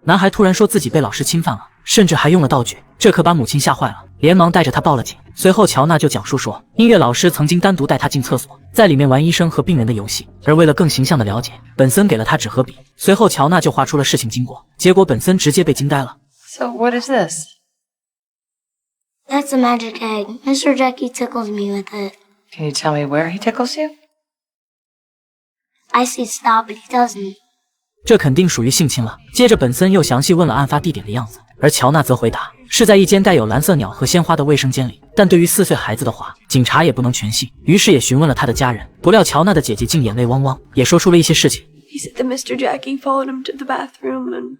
男孩突然说自己被老师侵犯了，甚至还用了道具，这可把母亲吓坏了，连忙带着他报了警。随后乔娜就讲述说，音乐老师曾经单独带他进厕所，在里面玩医生和病人的游戏，而为了更形象的了解，本森给了他纸和笔。随后乔娜就画出了事情经过，结果本森直接被惊呆了。So what is this? That's a magic egg. Mr. Jackie tickles me with it. Can you tell me where he tickles you? I say stop, but he doesn't. 这肯定属于性侵了。接着本森又详细问了案发地点的样子，而乔娜则回答是在一间带有蓝色鸟和鲜花的卫生间里。但对于4岁孩子的话，警察也不能全信，于是也询问了他的家人。不料乔娜的姐姐竟眼泪汪汪，也说出了一些事情。He said that Mr. Jackie followed him to the bathroom and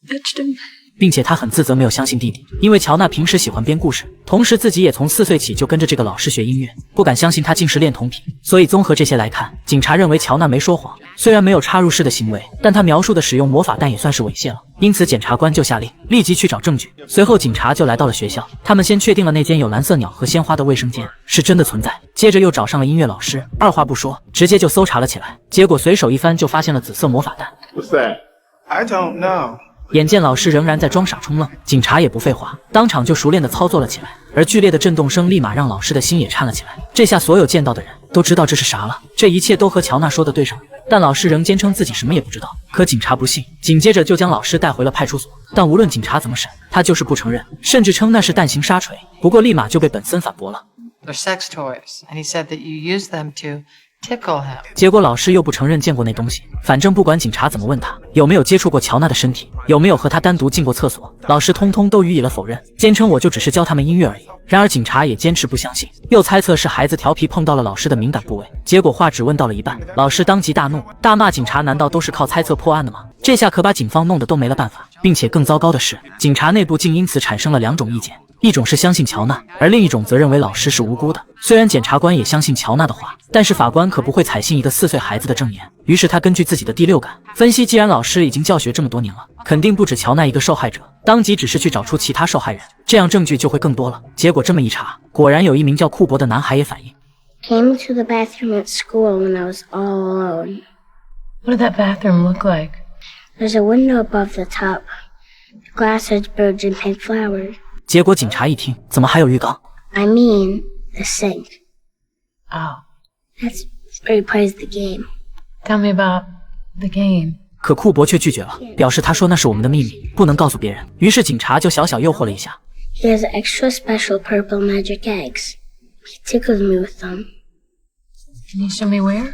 touched him. 并且他很自责没有相信弟弟，因为乔娜平时喜欢编故事，同时自己也从4岁起就跟着这个老师学音乐，不敢相信他竟是恋童癖。所以综合这些来看，警察认为乔娜没说谎，虽然没有插入式的行为，但他描述的使用魔法弹也算是猥亵了。因此检察官就下令立即去找证据。随后警察就来到了学校，他们先确定了那间有蓝色鸟和鲜花的卫生间是真的存在，接着又找上了音乐老师，二话不说直接就搜查了起来。结果随手一翻就发现了紫色魔法弹。 What's that? I don't know. 眼见老师仍然在装傻充愣，警察也不废话，当场就熟练地操作了起来。而剧烈的震动声立马让老师的心也颤了起来。这下所有见到的人都知道这是啥了，这一切都和乔娜说的对上了。但老师仍坚称自己什么也不知道，可警察不信，紧接着就将老师带回了派出所。但无论警察怎么审，他就是不承认，甚至称那是弹形沙锤。不过立马就被本森反驳了。 They're sex toys, and he said that you use them to tickle him. 结果老师又不承认见过那东西，反正不管警察怎么问他有没有接触过乔娜的身体，有没有和他单独进过厕所，老师通通都予以了否认，坚称我就只是教他们音乐而已。然而警察也坚持不相信，又猜测是孩子调皮碰到了老师的敏感部位。结果话只问到了一半，老师当即大怒，大骂警察难道都是靠猜测破案的吗？这下可把警方弄得都没了办法，并且更糟糕的是，警察内部竟因此产生了2种意见。 一种是相信乔娜，而另一种则认为老师是无辜的。虽然检察官也相信乔娜的话，但是法官可不会采信一个4岁孩子的证言。于是他根据自己的第六感分析，既然老师已经教学这么多年了，肯定不止乔娜一个受害者，当即只是去找出其他受害人，这样证据就会更多了。结果这么一查，果然有一名叫库珀的男孩也反映 Came to the bathroom at school when I was all alone. What did that bathroom look like? There's a window above the tub. The glass has birds and pink flowers. 结果警察一听，怎么还有浴缸？ I mean, the sink. Oh, That's where he plays the game. tell me about the game. 可库珀却拒绝了，表示他说那是我们的秘密，不能告诉别人。于是警察就小小诱惑了一下。 He has extra special purple magic eggs. He tickles me with them. Can you show me where?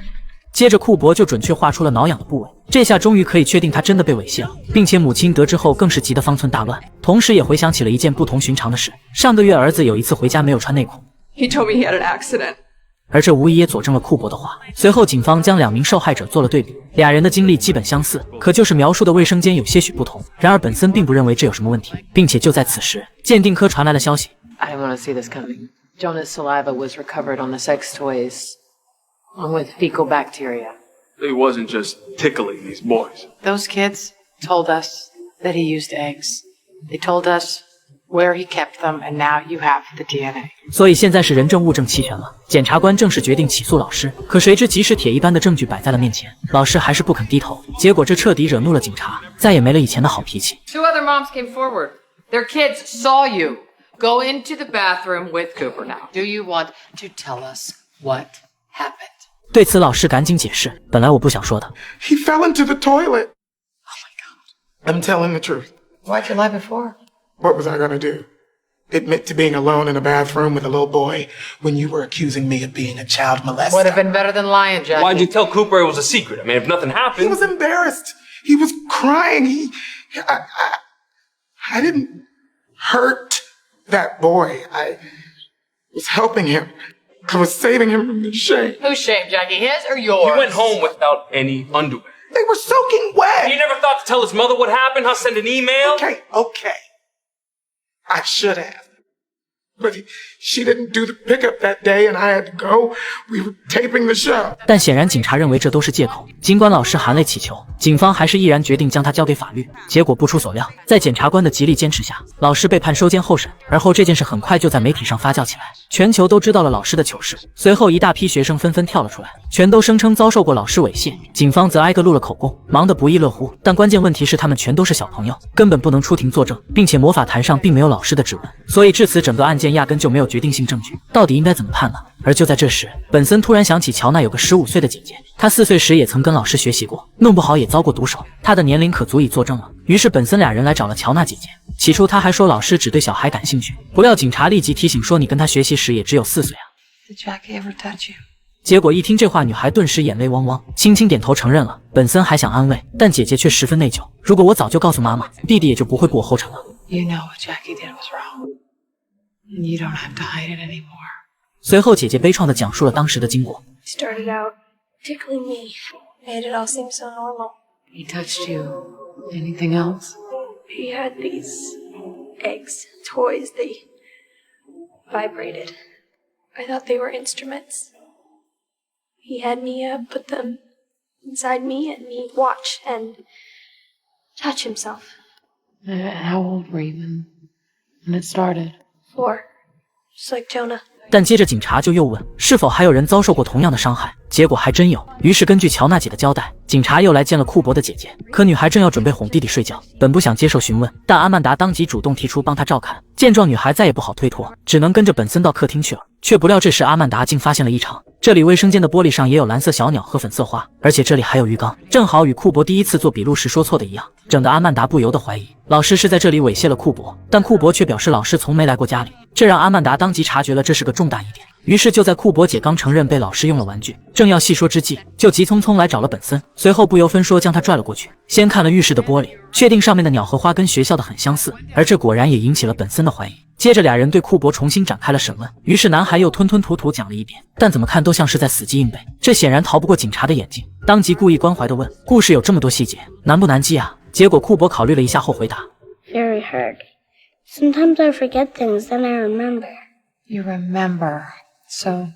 接着库珀就准确画出了挠痒的部位，这下终于可以确定他真的被猥亵了，并且母亲得知后更是急得方寸大乱，同时也回想起了一件不同寻常的事：上个月儿子有一次回家没有穿内裤， He told me he had an accident. 而这无疑也佐证了库珀的话。随后警方将2名受害者做了对比，俩人的经历基本相似，可就是描述的卫生间有些许不同。然而本森并不认为这有什么问题，并且就在此时，鉴定科传来了消息。 I didn't want to see this coming. Jonah's saliva was recovered on the sex toys, along with fecal bacteria. He wasn't just tickling these boys. Those kids told us that he used eggs. They told us where he kept them, and now you have the DNA. 所以现在是人证物证齐全了，检察官正式决定起诉老师。可谁知即使铁一般的证据摆在了面前，老师还是不肯低头。结果这彻底惹怒了警察，再也没了以前的好脾气。 Two other moms came forward. Their kids saw you go into the bathroom with Cooper. Now, do you want to tell us what happened? 对此老师赶紧解释，本来我不想说的。 He fell into the toilet. Oh my God. I'm telling the truth. Why'd you lie before? What was I gonna do? Admit to being alone in a bathroom with a little boy when you were accusing me of being a child molester? Would have been better than lying, Jackie. Why'd you tell Cooper it was a secret? I mean, if nothing He happened. was embarrassed. He was crying. I didn't hurt that boy. I was helping him. I was saving him from the shame. Whose shame, Jackie? His or yours? He went home without any underwear. They were soaking wet. He never thought to tell his mother what happened, how send an email? Okay. I should have. But she didn't do the pickup that day and I had to go. We were taping the show. 但显然警察认为这都是借口，尽管老师含泪乞求，警方还是毅然决定将他交给法律。结果不出所料，在检察官的极力坚持下，老师被判收监候审。而后这件事很快就在媒体上发酵起来，全球都知道了老师的糗事。随后一大批学生纷纷跳了出来，全都声称遭受过老师猥亵，警方则挨个录了口供，忙得不亦乐乎。但关键问题是，他们全都是小朋友，根本不能出庭作证，并且魔法坛上并没有老师的指纹，所以至此整个案件压根就没有决定性证据，到底应该怎么判呢？而就在这时，本森突然想起乔娜有个15岁的姐姐，她4岁时也曾跟老师学习过，弄不好也遭过毒手，她的年龄可足以作证了。于是本森俩人来找了乔娜姐姐。起初他还说老师只对小孩感兴趣，不料警察立即提醒说，你跟他学习时也只有4岁啊。Did Jackie ever touch you? 结果一听这话，女孩顿时眼泪汪汪，轻轻点头承认了。本森还想安慰，但姐姐却十分内疚，如果我早就告诉妈妈，弟弟也就不会过后尘了。You know what Jackie did was wrong. And you don't have to hide it anymore. 随后姐姐悲怆地讲述了当时的经过。 Started out tickling me, made it all seem so normal. He touched you. Anything else? He had these eggs, toys, they vibrated. I thought they were instruments. He had me put them inside me and me watch and touch himself. How old were you when it started? 4, just like Jonah. 但接着警察就又问，是否还有人遭受过同样的伤害？结果还真有。于是根据乔娜姐的交代，警察又来见了库珀的姐姐。可女孩正要准备哄弟弟睡觉，本不想接受询问，但阿曼达当即主动提出帮她照看。见状，女孩再也不好推脱，只能跟着本森到客厅去了。却不料这时阿曼达竟发现了异常，这里卫生间的玻璃上也有蓝色小鸟和粉色花，而且这里还有浴缸，正好与库珀第一次做笔录时说错的一样，整得阿曼达不由得怀疑老师是在这里猥亵了库珀。但库珀却表示老师从没来过家里，这让阿曼达当即察觉了这是个重大疑点。于是就在库珀姐刚承认被老师用了玩具，正要细说之际，就急匆匆来找了本森，随后不由分说将他拽了过去。先看了浴室的玻璃，确定上面的鸟和花跟学校的很相似，而这果然也引起了本森的怀疑。接着俩人对库珀重新展开了审问，于是男孩又吞吞吐吐讲了一遍，但怎么看都像是在死记硬背，这显然逃不过警察的眼睛，当即故意关怀地问，故事有这么多细节，难不难记啊？结果库珀考虑了一下后回答 Very hard. Sometimes I forget things, then I remember. You remember. So,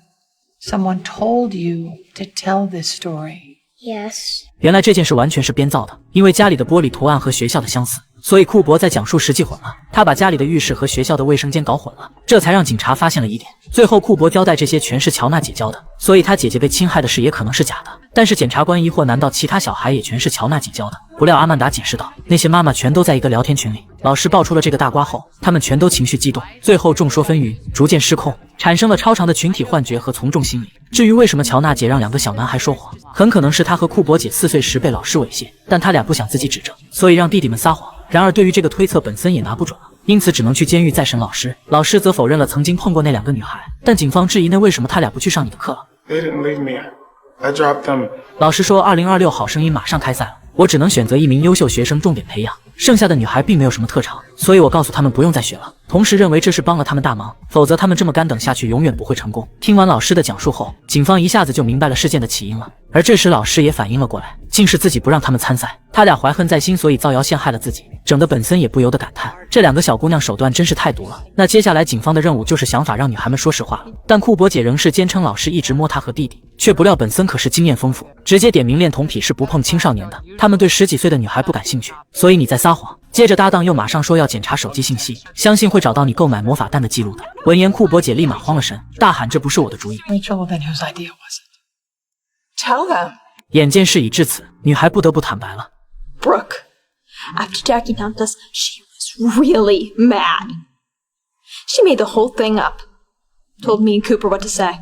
someone told you to tell this story. Yes. 原来这件事完全是编造的，因为家里的玻璃图案和学校的相似，所以库珀在讲述时记混了，他把家里的浴室和学校的卫生间搞混了，这才让警察发现了疑点。最后库珀交代这些全是乔娜姐教的，所以他姐姐被侵害的事也可能是假的。但是检察官疑惑，难道其他小孩也全是乔娜姐教的？不料阿曼达解释道，那些妈妈全都在一个聊天群里，老师爆出了这个大瓜后，他们全都情绪激动，最后众说纷纭，逐渐失控，产生了超长的群体幻觉和从众心理。至于为什么乔娜姐让2个小男孩说谎，很可能是她和库珀姐4岁时被老师猥亵，但他俩不想自己指证，所以让弟弟们撒谎。然而对于这个推测，本森也拿不准了，因此只能去监狱再审老师。老师则否认了曾经碰过那2个女孩，但警方质疑那为什么他俩不去上你的课了？ They didn't leave me. I dropped them. 老师说2026好声音马上开赛了，我只能选择1名优秀学生重点培养，剩下的女孩并没有什么特长，所以我告诉他们不用再学了，同时认为这是帮了他们大忙，否则他们这么干等下去永远不会成功。听完老师的讲述后，警方一下子就明白了事件的起因了，而这时老师也反应了过来，竟是自己不让他们参赛，他俩怀恨在心，所以造谣陷害了自己，整得本森也不由得感叹，这2个小姑娘手段真是太毒了。那接下来警方的任务就是想法让女孩们说实话了，但库珀姐仍是坚称老师一直摸她和弟弟，却不料本森可是经验丰富，直接点名恋童癖是不碰青少年的，他们对10几岁的女孩不感兴趣，所以你在撒谎。接着搭档又马上说要检查手机信息，相信会找到你购买魔法弹的记录的。闻言库珀姐立马慌了神，大喊这不是我的主意。 Rachel, well, then whose idea was it? Tell them. 眼见事已至此，女孩不得不坦白了。 Brooke, after Jackie dumped us, she was really mad. She made the whole thing up. Told me and Cooper what to say.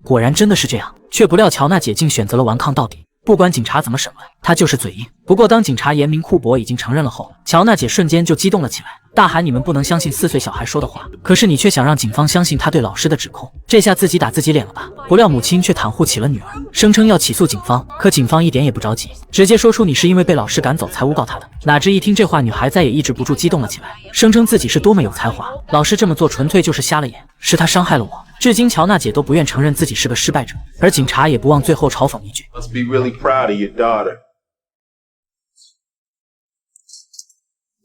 果然真的是这样，却不料乔娜姐竟选择了顽抗到底。不管警察怎么审问，她就是嘴硬。不过当警察言明库珀已经承认了后，乔娜姐瞬间就激动了起来，大喊你们不能相信4岁小孩说的话，可是你却想让警方相信他对老师的指控，这下自己打自己脸了吧？不料母亲却袒护起了女儿，声称要起诉警方，可警方一点也不着急，直接说出你是因为被老师赶走才诬告他的。哪知一听这话，女孩再也抑制不住激动了起来，声称自己是多么有才华，老师这么做纯粹就是瞎了眼，是他伤害了我。至今乔娜姐都不愿承认自己是个失败者，而警察也不忘最后嘲讽一句 Must be really proud of your daughter.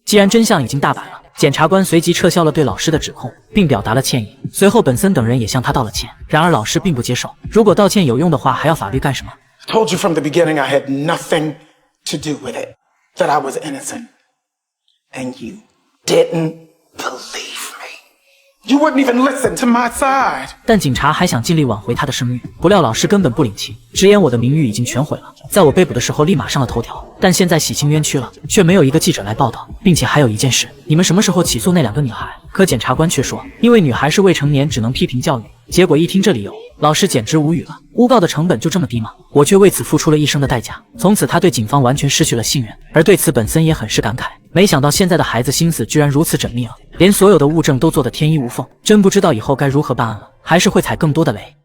既然真相已经大白了，检察官随即撤销了对老师的指控，并表达了歉意。随后本森等人也向他道了歉，然而老师并不接受，如果道歉有用的话，还要法律干什么？ I told you from the beginning I had nothing to do with it, that I was innocent. And you didn't believe me. You wouldn't even listen to my side. 但警察还想尽力挽回他的声誉，不料老师根本不领情，直言我的名誉已经全毁了。在我被捕的时候立马上了头条，但现在洗清冤屈了，却没有一个记者来报道。并且还有一件事，你们什么时候起诉那2个女孩？可检察官却说，因为女孩是未成年，只能批评教育。结果一听这理由，老师简直无语了。诬告的成本就这么低吗？我却为此付出了一生的代价。从此他对警方完全失去了信任，而对此本森也很是感慨。没想到现在的孩子心思居然如此缜密了，连所有的物证都做得天衣无缝，真不知道以后该如何办案了，还是会踩更多的雷。